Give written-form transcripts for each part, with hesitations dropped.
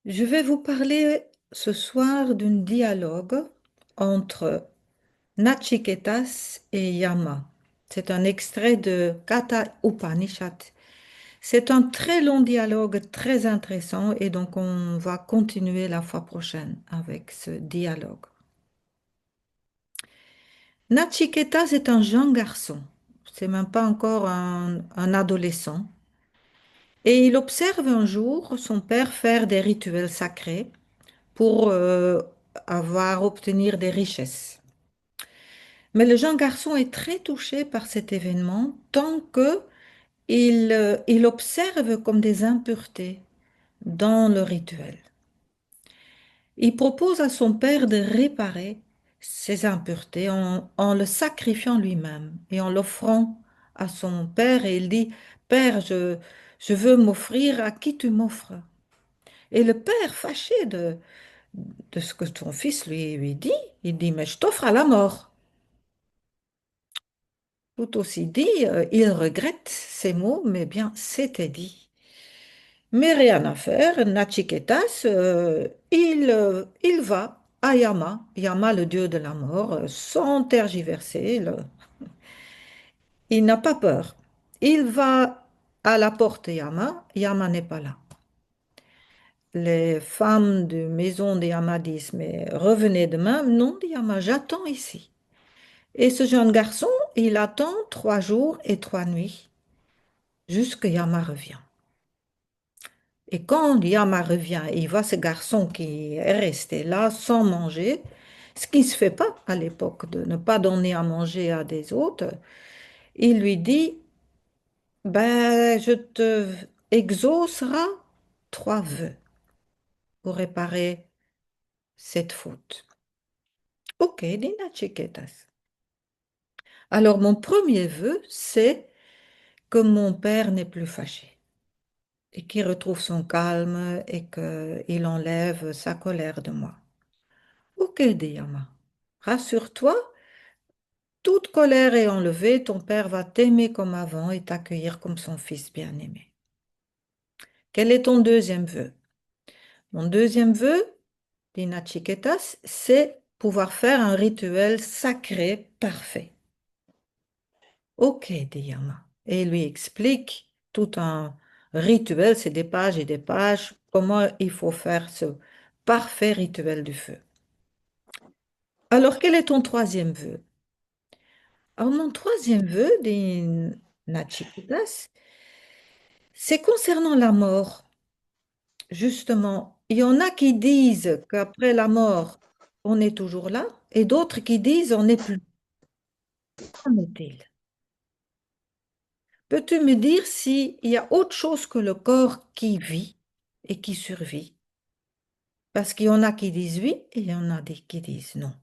Je vais vous parler ce soir d'un dialogue entre Nachiketas et Yama. C'est un extrait de Katha Upanishad. C'est un très long dialogue, très intéressant, et donc on va continuer la fois prochaine avec ce dialogue. Nachiketas est un jeune garçon, c'est même pas encore un adolescent, et il observe un jour son père faire des rituels sacrés pour obtenir des richesses. Mais le jeune garçon est très touché par cet événement tant que il observe comme des impuretés dans le rituel. Il propose à son père de réparer ces impuretés en le sacrifiant lui-même et en l'offrant à son père. Et il dit, Père, je veux m'offrir à qui tu m'offres. Et le père, fâché de ce que ton fils lui dit, il dit, mais je t'offre à la mort. Tout aussi dit, il regrette ces mots, mais bien c'était dit. Mais rien à faire, Nachiketas, il va à Yama, Yama le dieu de la mort, sans tergiverser. Il n'a pas peur. Il va à la porte de Yama, Yama n'est pas là. Les femmes de maison de Yama disent, mais revenez demain. Non, dit Yama, j'attends ici. Et ce jeune garçon, il attend 3 jours et 3 nuits jusque Yama revient. Et quand Yama revient, il voit ce garçon qui est resté là sans manger, ce qui ne se fait pas à l'époque de ne pas donner à manger à des autres. Il lui dit, ben, je te exaucerai 3 vœux pour réparer cette faute. Ok, dit Nachikétas. Alors mon premier vœu, c'est que mon père n'est plus fâché et qu'il retrouve son calme et qu'il enlève sa colère de moi. Ok, dit Yama. Rassure-toi, toute colère est enlevée, ton père va t'aimer comme avant et t'accueillir comme son fils bien-aimé. Quel est ton deuxième vœu? Mon deuxième vœu, dit Nachiketas, c'est pouvoir faire un rituel sacré parfait. Ok, dit Yama. Et il lui explique tout un rituel, c'est des pages et des pages, comment il faut faire ce parfait rituel du feu. Alors, quel est ton troisième vœu? Alors, mon troisième vœu, dit Nachiketas, c'est concernant la mort. Justement, il y en a qui disent qu'après la mort, on est toujours là, et d'autres qui disent on n'est plus. Qu'en est-il? Peux-tu me dire s'il y a autre chose que le corps qui vit et qui survit? Parce qu'il y en a qui disent oui et il y en a qui disent non.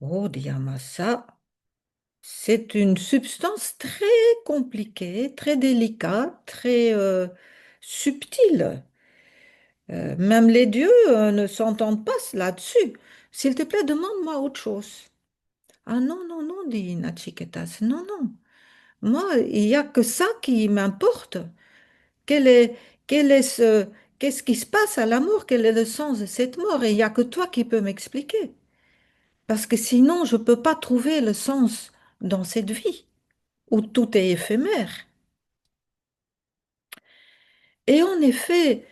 Oh, Diyamasa, c'est une substance très compliquée, très délicate, très subtile. Même les dieux ne s'entendent pas là-dessus. S'il te plaît, demande-moi autre chose. Ah non, non, non, dit Nachiketas. Non, non. Moi, il n'y a que ça qui m'importe. Quel est, quel est qu'est-ce qui se passe à la mort? Quel est le sens de cette mort? Et il n'y a que toi qui peux m'expliquer. Parce que sinon, je ne peux pas trouver le sens dans cette vie où tout est éphémère. Et en effet,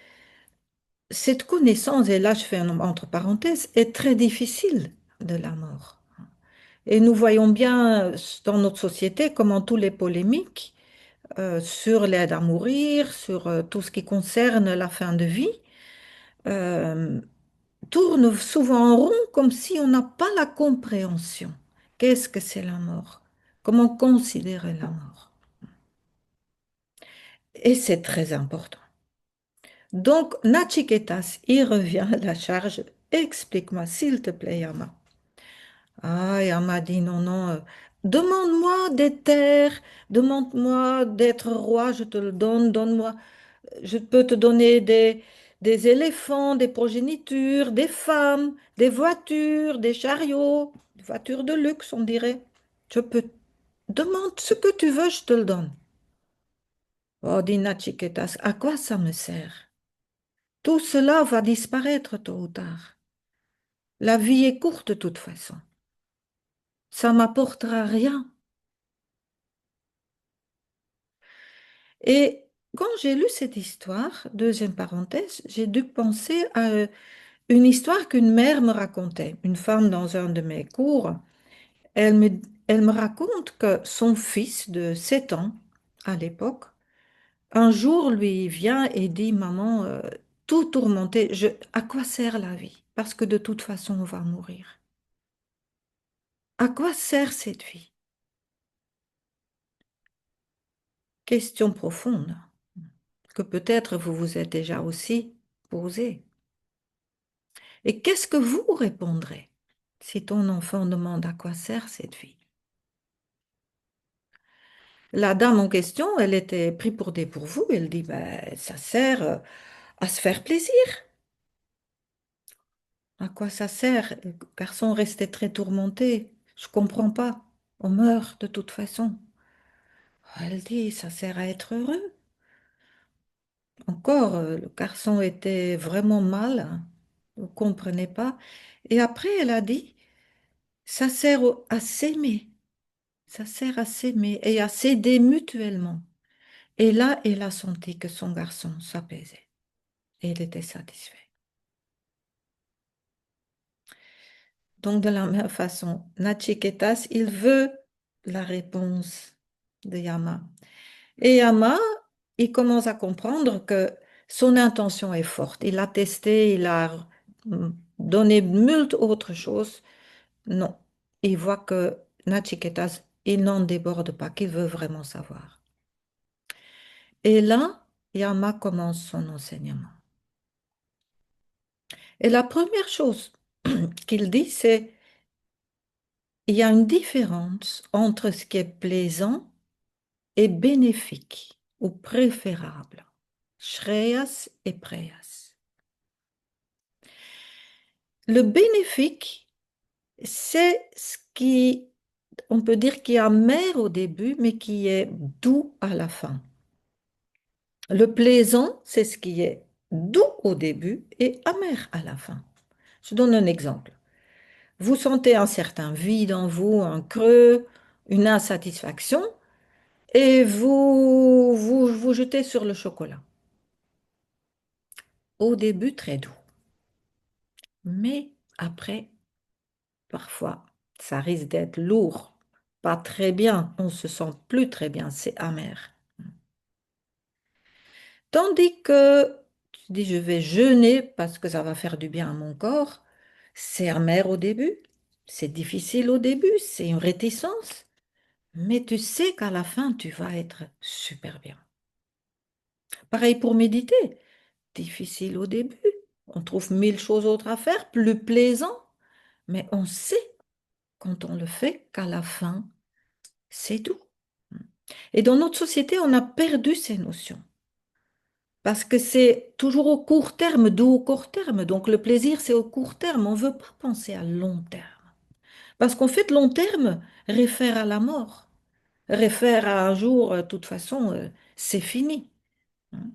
cette connaissance, et là je fais un entre parenthèses, est très difficile de la mort. Et nous voyons bien dans notre société comment tous les polémiques sur l'aide à mourir, sur tout ce qui concerne la fin de vie, euh, tournent souvent en rond comme si on n'a pas la compréhension. Qu'est-ce que c'est la mort? Comment considérer la mort? Et c'est très important. Donc, Nachiketas, il revient à la charge. Explique-moi, s'il te plaît, Yama. Ah, Yama dit non, non. Demande-moi des terres, demande-moi d'être roi, je te le donne. Donne-moi, je peux te donner des éléphants, des progénitures, des femmes, des voitures, des chariots, des voitures de luxe, on dirait. Je peux. Demande ce que tu veux, je te le donne. Oh, dit Nachiketas, à quoi ça me sert? Tout cela va disparaître tôt ou tard. La vie est courte de toute façon. Ça m'apportera rien. Et quand j'ai lu cette histoire, deuxième parenthèse, j'ai dû penser à une histoire qu'une mère me racontait. Une femme dans un de mes cours, elle me, elle me raconte que son fils de 7 ans, à l'époque, un jour lui vient et dit, Maman, tout tourmenté, à quoi sert la vie? Parce que de toute façon, on va mourir. À quoi sert cette vie? Question profonde que peut-être vous vous êtes déjà aussi posée. Et qu'est-ce que vous répondrez si ton enfant demande à quoi sert cette vie? La dame en question, elle était prise pour dépourvu. Elle dit, ben, ça sert à se faire plaisir. À quoi ça sert? Le garçon restait très tourmenté. Je comprends pas. On meurt de toute façon. Elle dit, ça sert à être heureux. Encore, le garçon était vraiment mal, hein. Vous ne comprenez pas. Et après, elle a dit, ça sert à s'aimer. Ça sert à s'aimer et à s'aider mutuellement. Et là, elle a senti que son garçon s'apaisait. Et il était satisfait. Donc, de la même façon, Nachiketas, il veut la réponse de Yama. Et Yama, il commence à comprendre que son intention est forte. Il a testé, il a donné moult autres choses. Non, il voit que Nachiketas, il n'en déborde pas, qu'il veut vraiment savoir. Et là, Yama commence son enseignement. Et la première chose qu'il dit, c'est il y a une différence entre ce qui est plaisant et bénéfique ou préférable. Shreyas et Preyas. Le bénéfique, c'est ce qui, on peut dire, qui est amer au début, mais qui est doux à la fin. Le plaisant, c'est ce qui est doux au début et amer à la fin. Je donne un exemple. Vous sentez un certain vide en vous, un creux, une insatisfaction, et vous jetez sur le chocolat. Au début, très doux. Mais après, parfois, ça risque d'être lourd, pas très bien, on se sent plus très bien, c'est amer. Tandis que tu dis, je vais jeûner parce que ça va faire du bien à mon corps, c'est amer au début, c'est difficile au début, c'est une réticence. Mais tu sais qu'à la fin, tu vas être super bien. Pareil pour méditer. Difficile au début. On trouve mille choses autres à faire, plus plaisant. Mais on sait quand on le fait qu'à la fin, c'est doux. Et dans notre société, on a perdu ces notions. Parce que c'est toujours au court terme, doux au court terme. Donc le plaisir, c'est au court terme. On ne veut pas penser à long terme. Parce qu'en fait, long terme réfère à la mort, réfère à un jour, de toute façon, c'est fini. Hein.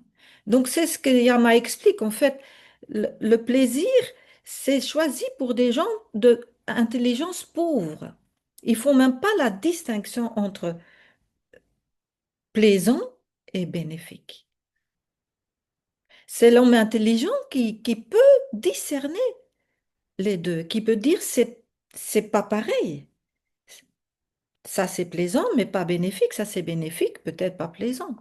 Donc, c'est ce que Yama explique. En fait, le plaisir, c'est choisi pour des gens de intelligence pauvre. Ils font même pas la distinction entre plaisant et bénéfique. C'est l'homme intelligent qui peut discerner les deux, qui peut dire c'est pas pareil. Ça, c'est plaisant, mais pas bénéfique. Ça, c'est bénéfique, peut-être pas plaisant.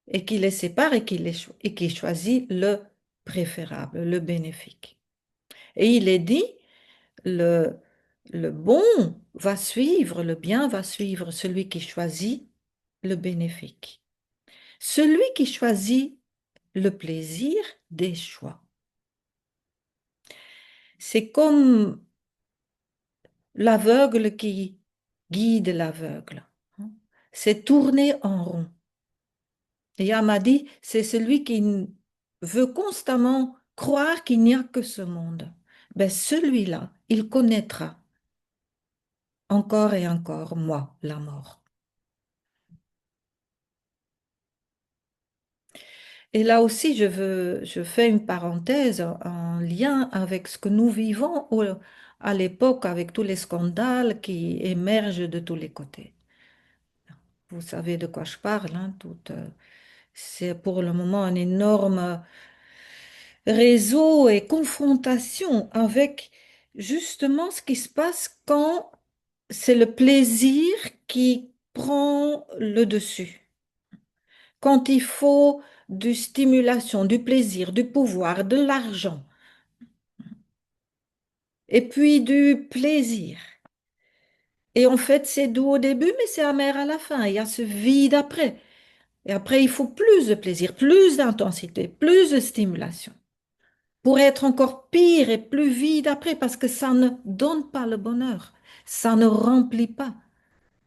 Et qui les sépare et qui choisit le préférable, le bénéfique. Et il est dit, le, le bon va suivre, le bien va suivre celui qui choisit le bénéfique. Celui qui choisit le plaisir déchoit. C'est comme l'aveugle qui guide l'aveugle. C'est tourner en rond. Et Yama dit, c'est celui qui veut constamment croire qu'il n'y a que ce monde. Ben, celui-là, il connaîtra encore et encore, moi, la mort. Et là aussi, je fais une parenthèse en lien avec ce que nous vivons à l'époque avec tous les scandales qui émergent de tous les côtés. Vous savez de quoi je parle, hein, c'est pour le moment un énorme réseau et confrontation avec justement ce qui se passe quand c'est le plaisir qui prend le dessus. Quand il faut du stimulation, du plaisir, du pouvoir, de l'argent, et puis du plaisir. Et en fait, c'est doux au début, mais c'est amer à la fin. Il y a ce vide après. Et après, il faut plus de plaisir, plus d'intensité, plus de stimulation pour être encore pire et plus vide après, parce que ça ne donne pas le bonheur, ça ne remplit pas.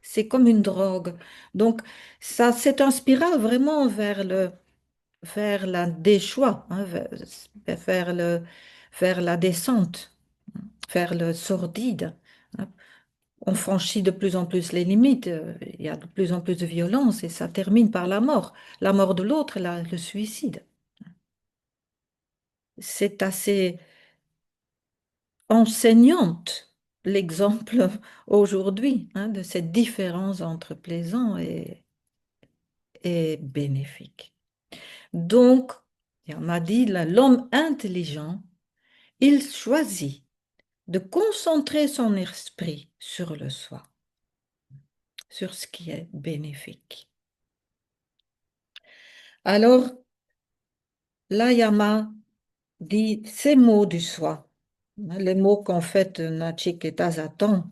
C'est comme une drogue. Donc, ça, c'est un spirale vraiment vers la déchoix, hein, vers vers la descente, vers le sordide, hein. On franchit de plus en plus les limites, il y a de plus en plus de violence et ça termine par la mort de l'autre, le suicide. C'est assez enseignante l'exemple aujourd'hui, hein, de cette différence entre plaisant et bénéfique. Donc, on m'a dit, l'homme intelligent, il choisit de concentrer son esprit sur le soi, sur ce qui est bénéfique. Alors, Layama dit ces mots du soi, hein, les mots qu'en fait Nachiketa attend.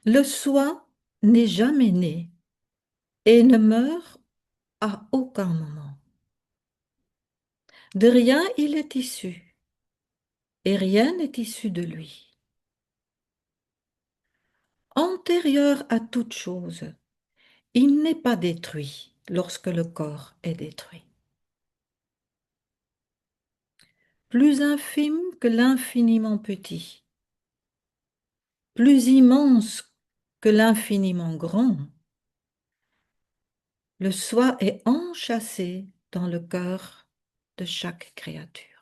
Le soi n'est jamais né et ne meurt à aucun moment. De rien il est issu et rien n'est issu de lui. Antérieur à toute chose, il n'est pas détruit lorsque le corps est détruit. Plus infime que l'infiniment petit, plus immense que l'infiniment grand, le soi est enchâssé dans le cœur de chaque créature.